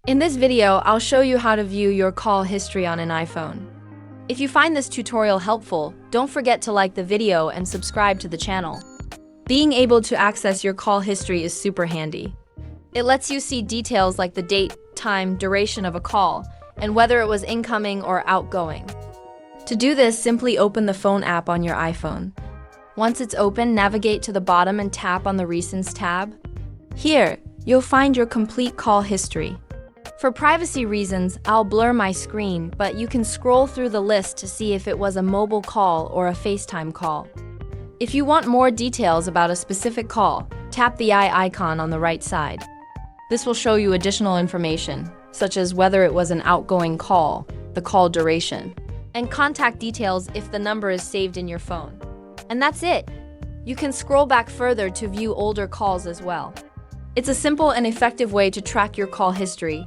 In this video, I'll show you how to view your call history on an iPhone. If you find this tutorial helpful, don't forget to like the video and subscribe to the channel. Being able to access your call history is super handy. It lets you see details like the date, time, duration of a call, and whether it was incoming or outgoing. To do this, simply open the phone app on your iPhone. Once it's open, navigate to the bottom and tap on the Recents tab. Here, you'll find your complete call history. For privacy reasons, I'll blur my screen, but you can scroll through the list to see if it was a mobile call or a FaceTime call. If you want more details about a specific call, tap the eye icon on the right side. This will show you additional information, such as whether it was an outgoing call, the call duration, and contact details if the number is saved in your phone. And that's it! You can scroll back further to view older calls as well. It's a simple and effective way to track your call history